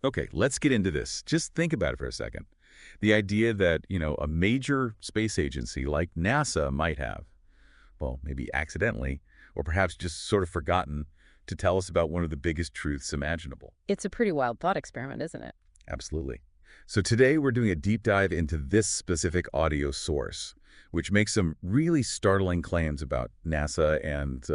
Okay, let's get into this. Just think about it for a second. The idea that, a major space agency like NASA might have, well, maybe accidentally, or perhaps just sort of forgotten, to tell us about one of the biggest truths imaginable. It's a pretty wild thought experiment, isn't it? Absolutely. So today we're doing a deep dive into this specific audio source, which makes some really startling claims about NASA and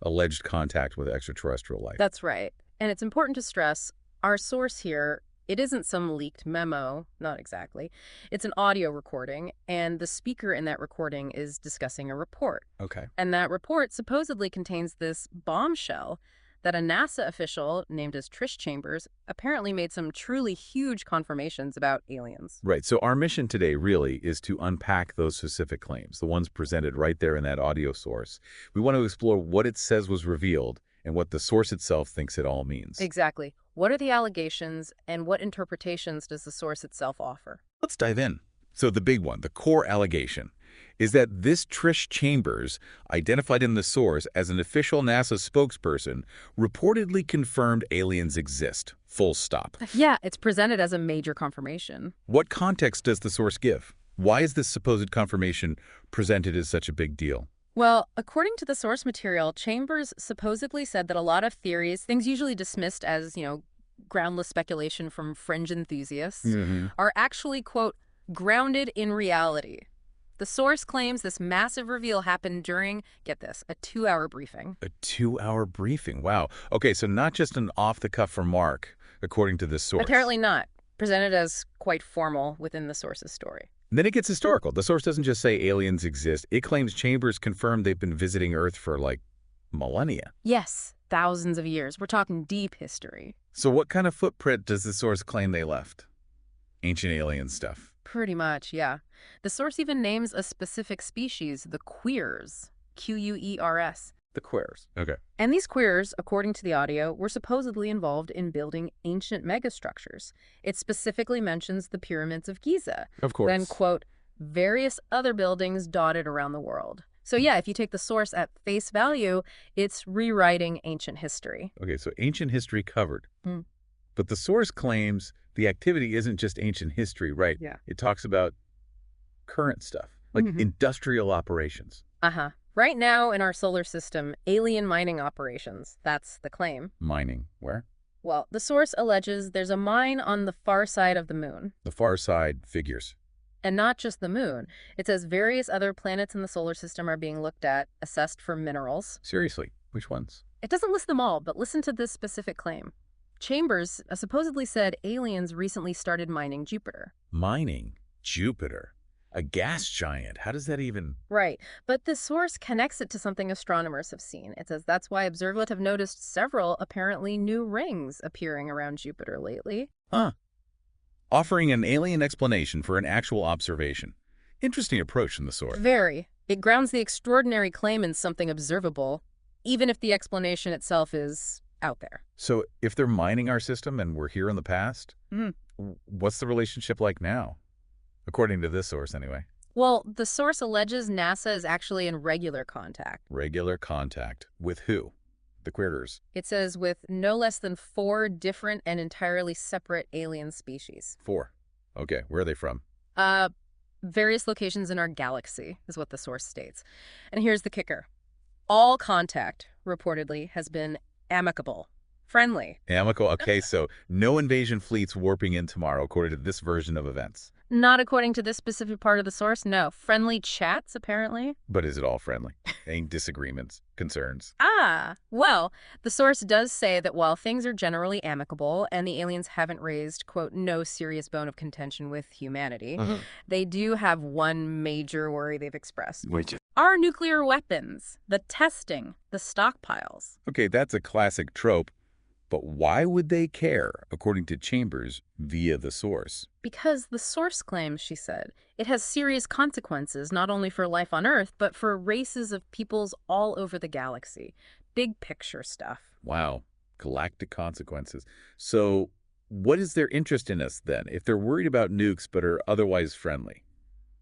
alleged contact with extraterrestrial life. That's right. And it's important to stress our source here, it isn't some leaked memo, not exactly. It's an audio recording, and the speaker in that recording is discussing a report. Okay. And that report supposedly contains this bombshell that a NASA official named as Trish Chambers apparently made some truly huge confirmations about aliens. Right. So our mission today really is to unpack those specific claims, the ones presented right there in that audio source. We want to explore what it says was revealed and what the source itself thinks it all means. Exactly. What are the allegations, and what interpretations does the source itself offer? Let's dive in. So the big one, the core allegation, is that this Trish Chambers, identified in the source as an official NASA spokesperson, reportedly confirmed aliens exist. Full stop. Yeah, it's presented as a major confirmation. What context does the source give? Why is this supposed confirmation presented as such a big deal? Well, according to the source material, Chambers supposedly said that a lot of theories, things usually dismissed as, groundless speculation from fringe enthusiasts, are actually, quote, grounded in reality. The source claims this massive reveal happened during, get this, a 2-hour briefing. A 2-hour briefing. Wow. Okay, so not just an off-the-cuff remark, according to this source. Apparently not. Presented as quite formal within the source's story. And then it gets historical. The source doesn't just say aliens exist. It claims Chambers confirmed they've been visiting Earth for, millennia. Yes, thousands of years. We're talking deep history. So what kind of footprint does the source claim they left? Ancient alien stuff. Pretty much, yeah. The source even names a specific species, the queers, Quers. The queers. Okay. And these queers, according to the audio, were supposedly involved in building ancient megastructures. It specifically mentions the pyramids of Giza. Of course. Then, quote, various other buildings dotted around the world. So yeah, if you take the source at face value, it's rewriting ancient history. Okay, so ancient history covered. Hmm. But the source claims the activity isn't just ancient history, right? Yeah. It talks about current stuff, like industrial operations. Uh-huh. Right now in our solar system, alien mining operations, that's the claim. Mining. Where? Well, the source alleges there's a mine on the far side of the moon. The far side figures. And not just the moon. It says various other planets in the solar system are being looked at, assessed for minerals. Seriously, which ones? It doesn't list them all, but listen to this specific claim. Chambers supposedly said aliens recently started mining Jupiter. Mining? Jupiter? A gas giant? How does that even... Right, but the source connects it to something astronomers have seen. It says that's why observers have noticed several apparently new rings appearing around Jupiter lately. Huh. Offering an alien explanation for an actual observation. Interesting approach from the source. Very. It grounds the extraordinary claim in something observable, even if the explanation itself is out there. So if they're mining our system and we're here in the past, what's the relationship like now? According to this source, anyway. Well, the source alleges NASA is actually in regular contact. Regular contact. With who? The Queers. It says with no less than 4 different and entirely separate alien species. 4. Okay, where are they from? Various locations in our galaxy, is what the source states. And here's the kicker. All contact, reportedly, has been amicable, friendly. Amicable. Okay, so no invasion fleets warping in tomorrow, according to this version of events. Not according to this specific part of the source, no. Friendly chats, apparently. But is it all friendly? Any disagreements, concerns? Well, the source does say that while things are generally amicable and the aliens haven't raised, quote, no serious bone of contention with humanity, they do have one major worry they've expressed. Which? Our nuclear weapons, the testing, the stockpiles. Okay, that's a classic trope. But why would they care, according to Chambers, via the source? Because the source claims, she said, it has serious consequences not only for life on Earth, but for races of peoples all over the galaxy. Big picture stuff. Wow, galactic consequences. So what is their interest in us then, if they're worried about nukes but are otherwise friendly?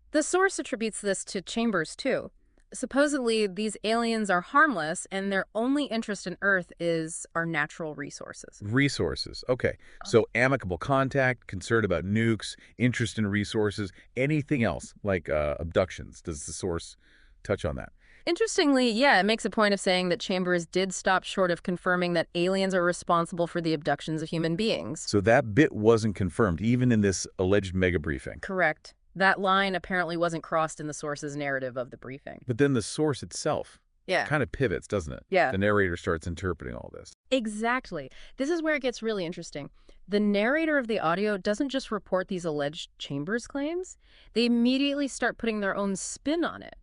The source attributes this to Chambers, too. supposedly these aliens are harmless and their only interest in Earth is our natural resources. Resources. Okay. So amicable contact, concern about nukes, interest in resources, anything else like abductions. Does the source touch on that? Interestingly, yeah, it makes a point of saying that Chambers did stop short of confirming that aliens are responsible for the abductions of human beings. So that bit wasn't confirmed, even in this alleged mega briefing. Correct. That line apparently wasn't crossed in the source's narrative of the briefing. But then the source itself Yeah. kind of pivots, doesn't it? Yeah. The narrator starts interpreting all this. Exactly. This is where it gets really interesting. The narrator of the audio doesn't just report these alleged Chambers claims. They immediately start putting their own spin on it.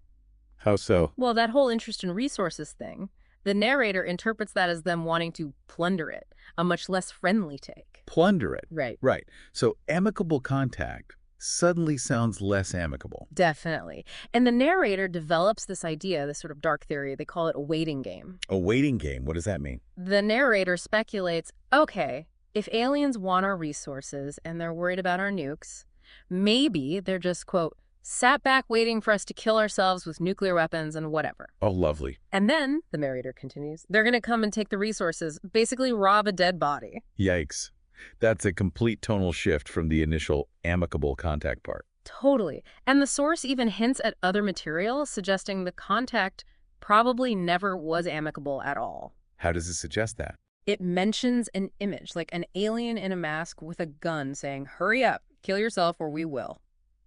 How so? Well, that whole interest in resources thing, the narrator interprets that as them wanting to plunder it, a much less friendly take. Plunder it. Right. Right. So amicable contact suddenly sounds less amicable. Definitely. And the narrator develops this idea, this sort of dark theory. They call it a waiting game. A waiting game. What does that mean? The narrator speculates, okay, if aliens want our resources and they're worried about our nukes, maybe they're just, quote, sat back waiting for us to kill ourselves with nuclear weapons and whatever. Oh, lovely. And then, the narrator continues, they're going to come and take the resources, basically rob a dead body. Yikes. That's a complete tonal shift from the initial amicable contact part. Totally. And the source even hints at other material, suggesting the contact probably never was amicable at all. How does it suggest that? It mentions an image, like an alien in a mask with a gun saying, hurry up, kill yourself or we will.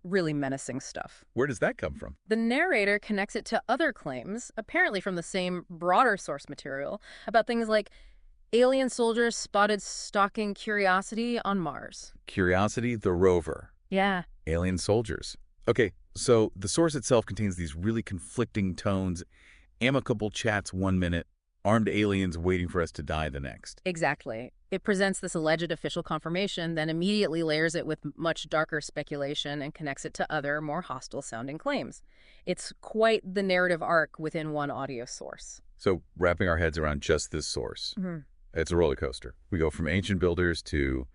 Really menacing stuff. Where does that come from? The narrator connects it to other claims, apparently from the same broader source material, about things like alien soldiers spotted stalking Curiosity on Mars. Curiosity, the rover. Yeah. Alien soldiers. Okay, so the source itself contains these really conflicting tones. Amicable chats 1 minute, armed aliens waiting for us to die the next. Exactly. It presents this alleged official confirmation, then immediately layers it with much darker speculation and connects it to other, more hostile-sounding claims. It's quite the narrative arc within one audio source. So wrapping our heads around just this source, it's a roller coaster. We go from ancient builders to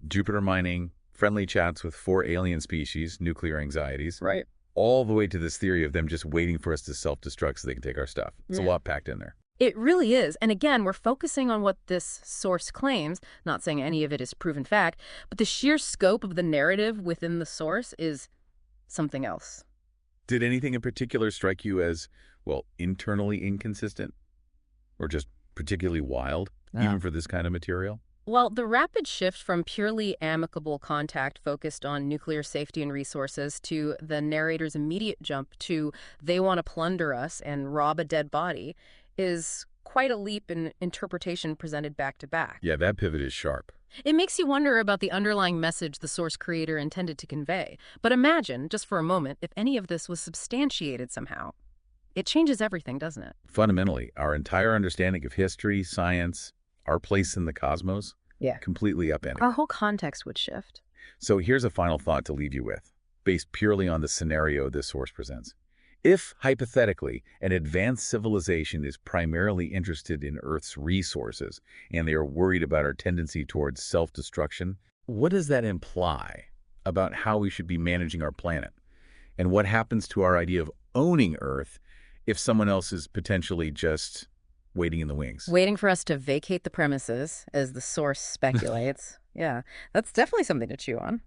Jupiter mining, friendly chats with 4 alien species, nuclear anxieties, Right. all the way to this theory of them just waiting for us to self-destruct so they can take our stuff. It's a lot packed in there. It really is. And again, we're focusing on what this source claims, not saying any of it is proven fact, but the sheer scope of the narrative within the source is something else. Did anything in particular strike you as, well, internally inconsistent? Or just particularly wild, even for this kind of material? Well, the rapid shift from purely amicable contact focused on nuclear safety and resources to the narrator's immediate jump to they want to plunder us and rob a dead body is quite a leap in interpretation presented back to back. Yeah, that pivot is sharp. It makes you wonder about the underlying message the source creator intended to convey. But imagine, just for a moment, if any of this was substantiated somehow. It changes everything, doesn't it? Fundamentally, our entire understanding of history, science, our place in the cosmos, completely upended. Our whole context would shift. So here's a final thought to leave you with, based purely on the scenario this source presents. If, hypothetically, an advanced civilization is primarily interested in Earth's resources and they are worried about our tendency towards self-destruction, what does that imply about how we should be managing our planet? And what happens to our idea of owning Earth if someone else is potentially just waiting in the wings? Waiting for us to vacate the premises, as the source speculates. Yeah, that's definitely something to chew on.